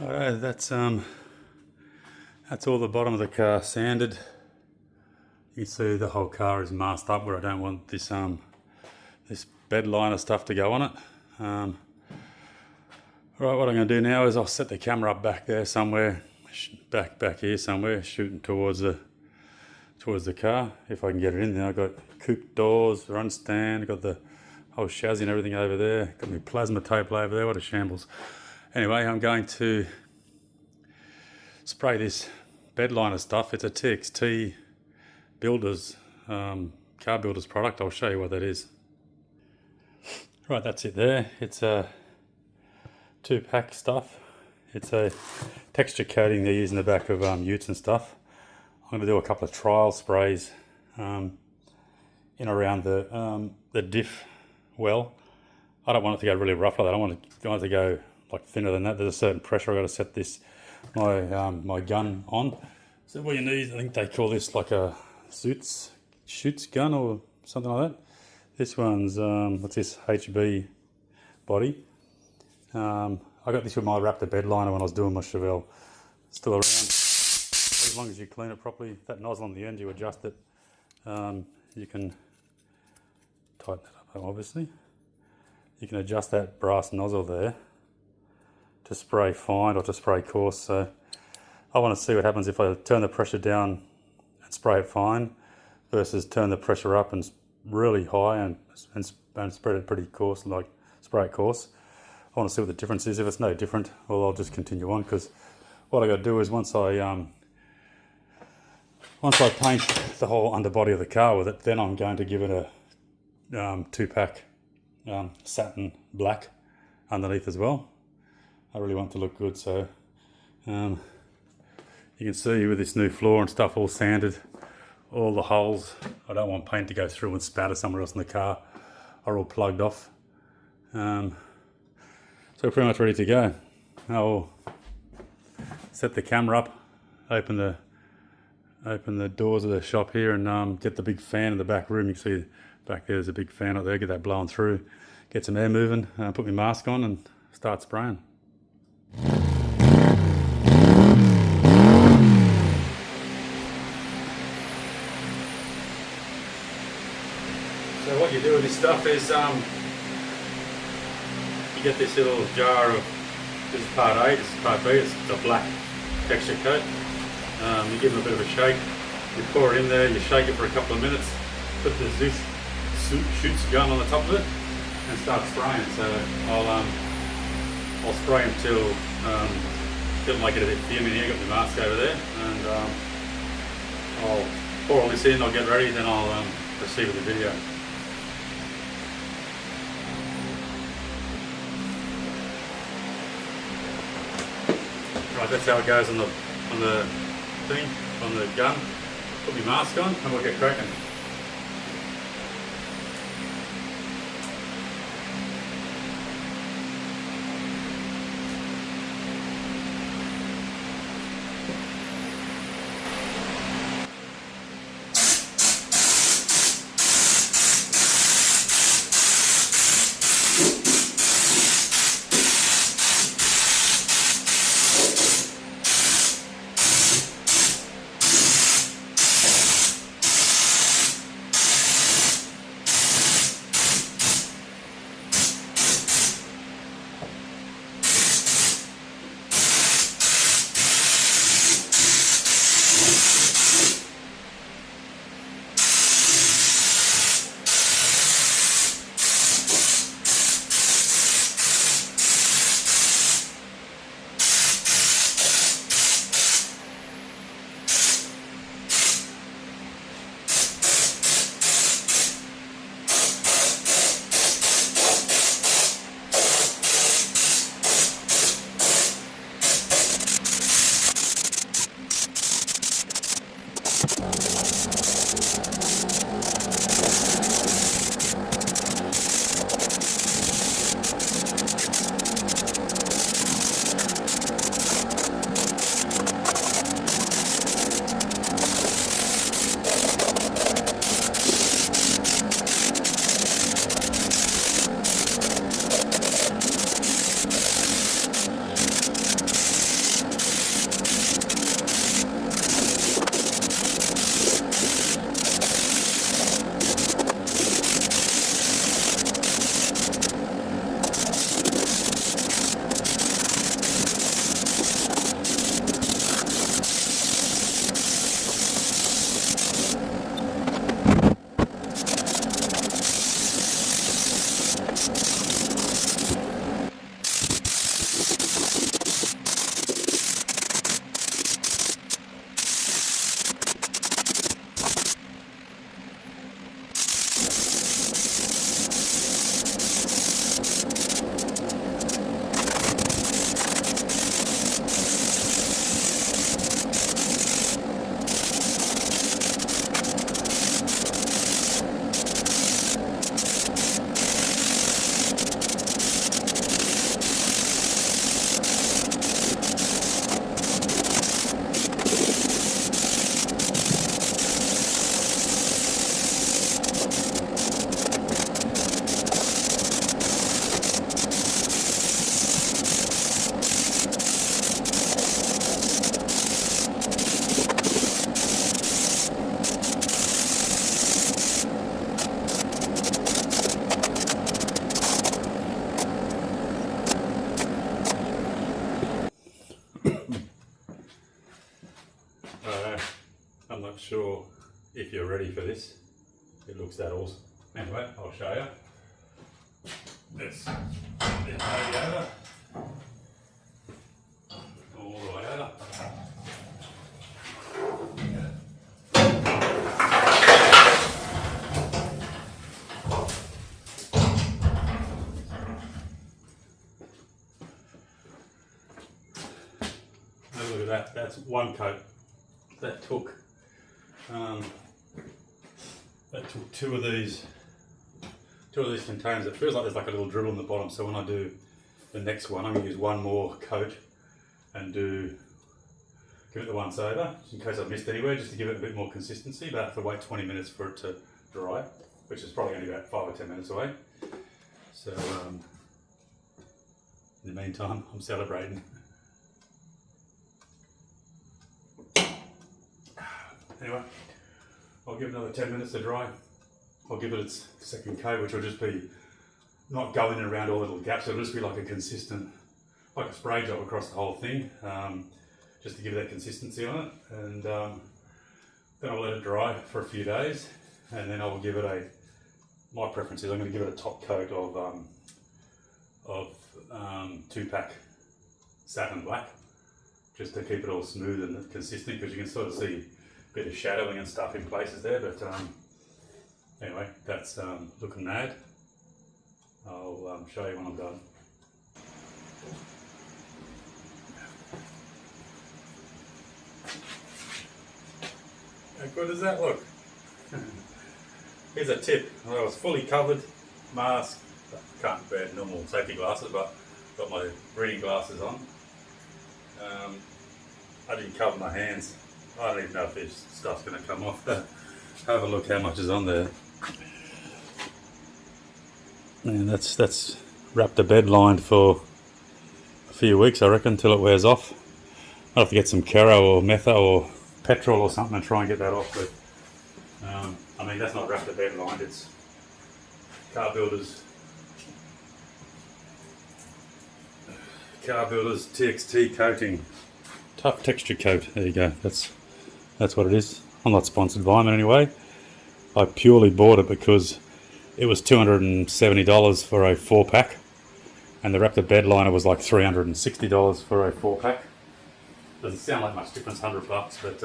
Alright, that's all the bottom of the car sanded. You can see the whole car is masked up where I don't want this this bed liner stuff to go on it. Right, what I'm going to do now is I'll set the camera up back there somewhere, back here somewhere, shooting towards the car. If I can get it in there, I've got coupe doors, run stand, got the whole chassis and everything over there. Got my plasma tape over there. What a shambles. Anyway, I'm going to spray this bed liner stuff. It's a TXT Builders, Car Builders product. I'll show you what that is. Right, that's it there. It's a 2-pack stuff. It's a texture coating they use in the back of utes and stuff. I'm going to do a couple of trial sprays in around the diff well. I don't want it to go really rough like that. I want it to go like thinner than that. There's a certain pressure I've got to set this my gun on. So what you need, I think they call this like a shoots gun or something like that. This one's what's this, HB body. I got this with my Raptor bed liner when I was doing my Chevelle. Still around. As long as you clean it properly, that nozzle on the end, you adjust it. You can tighten it up, obviously. You can adjust that brass nozzle there to spray fine or to spray coarse. So I want to see what happens if I turn the pressure down and spray it fine versus turn the pressure up and really high and spread it pretty coarse, like spray it coarse. I want to see what the difference is. If it's no different, well, I'll just continue on, because what I got to do is once I paint the whole underbody of the car with it, then I'm going to give it a 2-pack satin black underneath as well. I really want it to look good, so you can see with this new floor and stuff all sanded, all the holes I don't want paint to go through and spatter somewhere else in the car are all plugged off. So we're pretty much ready to go. I'll set the camera up, open the doors of the shop here, and get the big fan in the back room. You can see back there's a big fan up there, get that blowing through, get some air moving, put my mask on and start spraying. So what you do with this stuff is you get this little jar of, this is part A, this is part B, it's a black texture coat. You give them a bit of a shake, you pour it in there, you shake it for a couple of minutes, put the shoots gun on the top of it and start spraying. So I'll spray until it'll make it a bit fuming here. Got my mask over there, and I'll pour all this in, I'll get ready, then I'll proceed with the video. Right, that's how it goes on the thing, on the gun. Put my mask on and we'll get cracking. if you're ready for this. It looks that awesome. Anyway, I'll show you. Let's get over. All the way over. Look at that, that's one coat. That took two of these containers. It feels like there's like a little dribble in the bottom, so when I do the next one, I'm going to use one more coat and give it the once over, just in case I've missed anywhere, just to give it a bit more consistency, but I have to wait 20 minutes for it to dry, which is probably only about 5 or 10 minutes away. So in the meantime, I'm celebrating. Anyway, I'll give it another 10 minutes to dry. I'll give it its second coat, which will just be not going around all the little gaps. It'll just be like a consistent, like a spray job across the whole thing, just to give it that consistency on it. And then I'll let it dry for a few days, and then I'll give it my preference is I'm going to give it a top coat of 2-pack satin black, just to keep it all smooth and consistent, because you can sort of see a bit of shadowing and stuff in places there. But anyway, that's looking mad. I'll show you when I'm done. How good does that look? Here's a tip. I was fully covered, mask, can't wear normal safety glasses, but got my reading glasses on. I didn't cover my hands. I don't even know if this stuff's going to come off. Have a look how much is on there. And that's wrapped the bed lined for a few weeks, I reckon, until it wears off. I'll have to get some Kero or Metha or petrol or something and try and get that off. But I mean, that's not wrapped the bed lined. It's Car Builders TXT coating, tough texture coat. There you go. That's what it is. I'm not sponsored by them in any way. I purely bought it because it was $270 for a 4-pack, and the wrap the bed liner was like $360 for a 4-pack. Doesn't sound like much difference, $100, but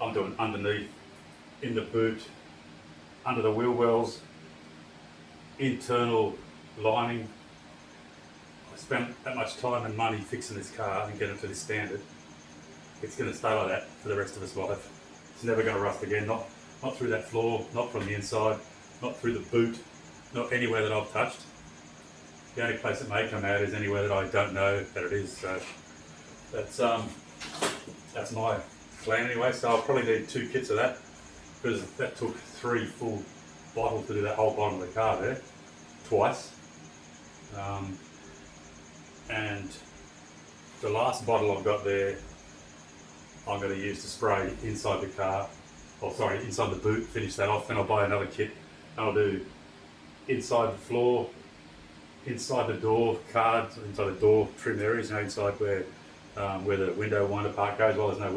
I'm doing underneath, in the boot, under the wheel wells, internal lining. I spent that much time and money fixing this car and getting it to this standard. It's going to stay like that for the rest of its life. It's never going to rust again, not through that floor, not from the inside, not through the boot, not anywhere that I've touched. The only place it may come out is anywhere that I don't know that it is. So that's my plan anyway. So I'll probably need 2 kits of that, because that took 3 full bottles to do that whole bottom of the car there, twice. And the last bottle I've got there, I'm going to use to spray inside the car, inside the boot, finish that off, then I'll buy another kit, and I'll do inside the floor, inside the door cards, inside the door trim areas, inside where the window winder part goes. Well, there's no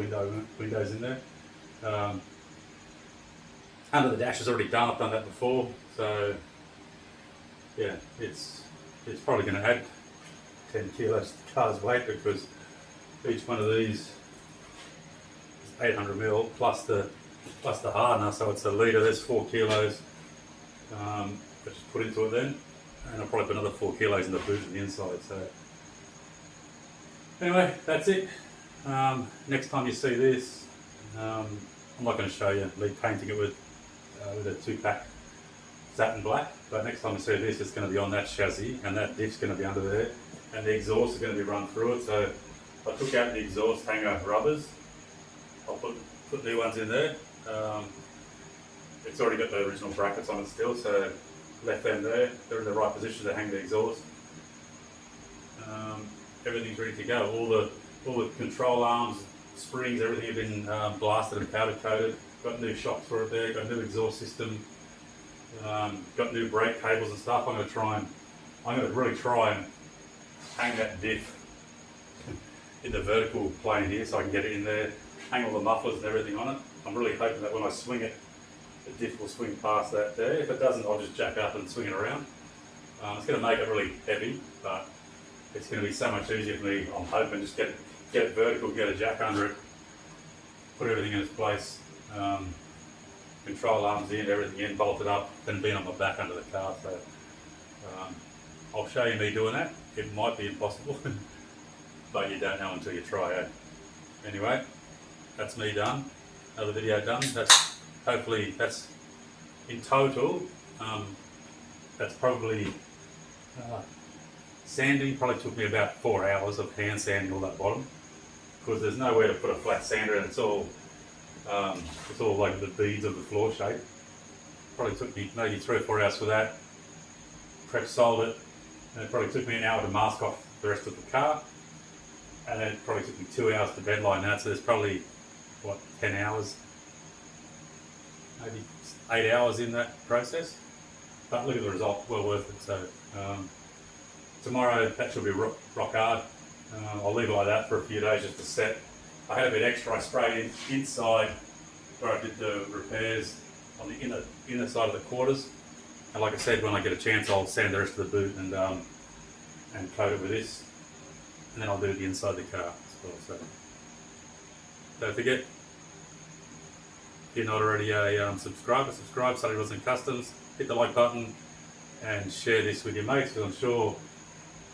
windows in there. Under the dash is already done. I've done that before, so yeah, it's probably going to add 10 kilos to the car's weight, because each one of these is 800 ml plus the hardener, so it's a litre. There's 4 kilos. I just put into it then, and I'll probably put another 4 kilos in the boot and the inside. So anyway, that's it. Next time you see this, I'm not going to show you me painting it with a 2-pack satin black, but next time you see this, it's going to be on that chassis, and that diff's going to be under there, and the exhaust is going to be run through it. So I took out the exhaust hanger rubbers. I'll put new ones in there. It's already got the original brackets on it still, so left them there. They're in the right position to hang the exhaust. Everything's ready to go. All the control arms, springs, everything have been blasted and powder coated. Got new shocks for it there. Got a new exhaust system. Got new brake cables and stuff. I'm going to really try and hang that diff in the vertical plane here, so I can get it in there, hang all the mufflers and everything on it. I'm really hoping that when I swing it, the diff will swing past that there. If it doesn't, I'll just jack up and swing it around. It's going to make it really heavy, but it's going to be so much easier for me. I'm hoping just get it vertical, get a jack under it, put everything in its place, control arms in, everything in, bolt it up, then being on my back under the car. So I'll show you me doing that. It might be impossible, but you don't know until you try it. Anyway, that's me done. Another video done. Hopefully that's in total. That's probably sanding. Probably took me about 4 hours of hand sanding all that bottom, because there's nowhere to put a flat sander, and it's all like the beads of the floor shape. Probably took me maybe 3 or 4 hours for that. Prep soled it, and it probably took me an hour to mask off the rest of the car, and then it probably took me 2 hours to bedline that. So there's probably 10 hours, maybe 8 hours in that process. But look at the result, well worth it. So tomorrow that should be rock hard. I'll leave it like that for a few days just to set. I had a bit extra I sprayed inside where I did the repairs on the inner side of the quarters. And like I said, when I get a chance, I'll sand the rest of the boot and coat it with this. And then I'll do the inside of the car as well. So don't forget, if you're not already a subscriber, subscribe, Sully Wheels and Kustoms. Hit the like button and share this with your mates, because I'm sure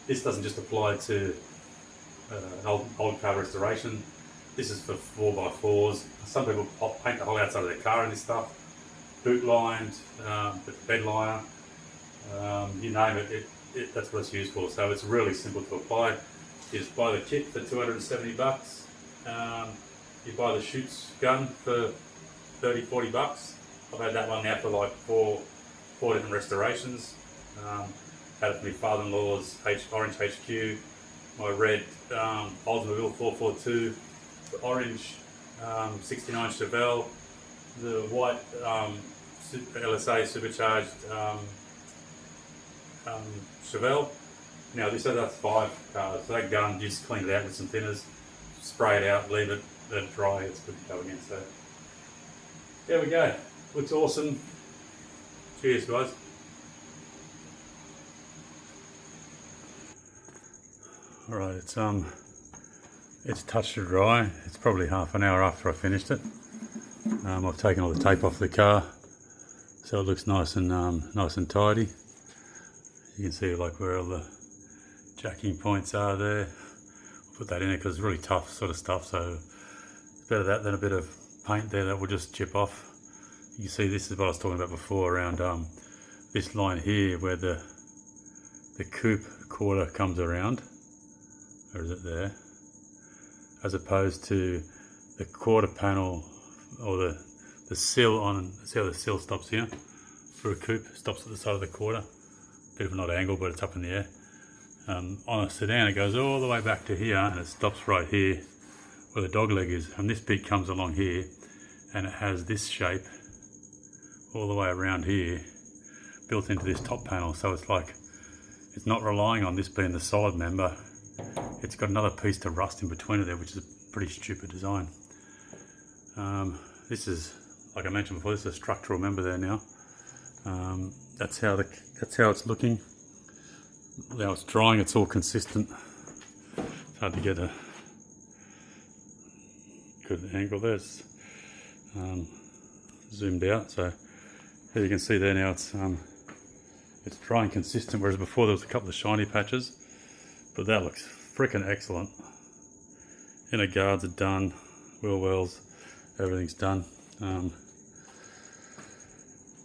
this doesn't just apply to an old car restoration. This is for 4x4s. Some people paint the whole outside of their car in this stuff. Boot lined, bed liner, you name it, that's what it's used for. So it's really simple to apply. You just buy the kit for 270 bucks. You buy the shoots gun for 30, 40 bucks. I've had that one now for like four different restorations. Had it for my father-in-law's Orange HQ, my red Oldsmobile 442, the orange 69 Chevelle, the white LSA supercharged Chevelle. Now this has 5 cars, so that gun, you just clean it out with some thinners, spray it out, leave it, let it dry, it's good to go again. So there we go, looks awesome. Cheers guys. Alright, it's touched to dry. It's probably half an hour after I finished it. I've taken all the tape off the car, so it looks nice and tidy. You can see like where all the jacking points are there. I'll put that in there because it's really tough sort of stuff, so it's better that than a bit of paint there that will just chip off. You can see this is what I was talking about before around this line here where the coupe quarter comes around, or is it there? As opposed to the quarter panel or the sill on, see how the sill stops here for a coupe, stops at the side of the quarter. Bit of an odd angle, but it's up in the air. On a sedan it goes all the way back to here and it stops right here where the dog leg is, and this bit comes along here and it has this shape all the way around here built into this top panel. So it's like, it's not relying on this being the solid member, it's got another piece to rust in between it there, which is a pretty stupid design. This is, like I mentioned before, this is a structural member there now. That's how it's looking. Now it's drying, it's all consistent. It's hard to get a good angle there. It's zoomed out, so here you can see there now it's drying consistent, whereas before there was a couple of shiny patches, but that looks freaking excellent. Inner guards are done, wheel wells, everything's done.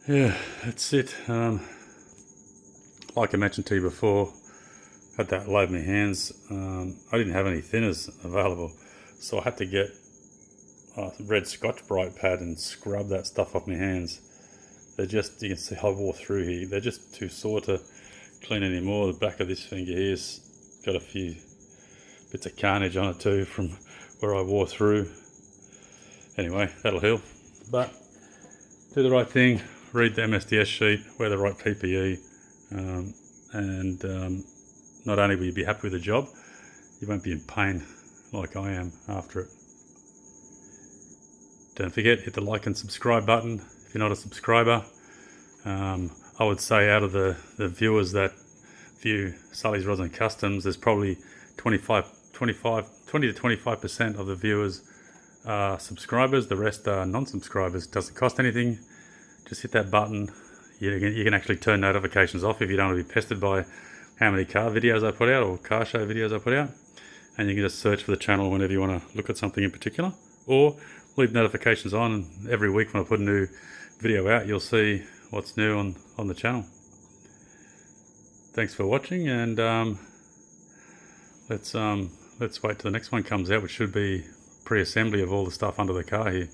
Yeah, that's it. Like I mentioned to you before, had that load in my hands. I didn't have any thinners available, so I had to get a red Scotch-Brite pad and scrub that stuff off my hands. They're just, you can see I wore through here, they're just too sore to clean anymore. The back of this finger here's got a few bits of carnage on it too from where I wore through. Anyway, that'll heal. But do the right thing, read the MSDS sheet, wear the right PPE, and not only will you be happy with the job, you won't be in pain like I am after it. Don't forget, hit the like and subscribe button if you're not a subscriber. I would say out of the viewers that view Sully's Rods and Customs, there's probably 20 to 25% of the viewers are subscribers. The rest are non-subscribers. Doesn't cost anything. Just hit that button. You can actually turn notifications off if you don't want to be pestered by how many car videos I put out or car show videos I put out. And you can just search for the channel whenever you want to look at something in particular, or leave notifications on, and every week when I put a new video out, you'll see what's new on the channel. Thanks for watching, and let's wait till the next one comes out, which should be pre-assembly of all the stuff under the car here.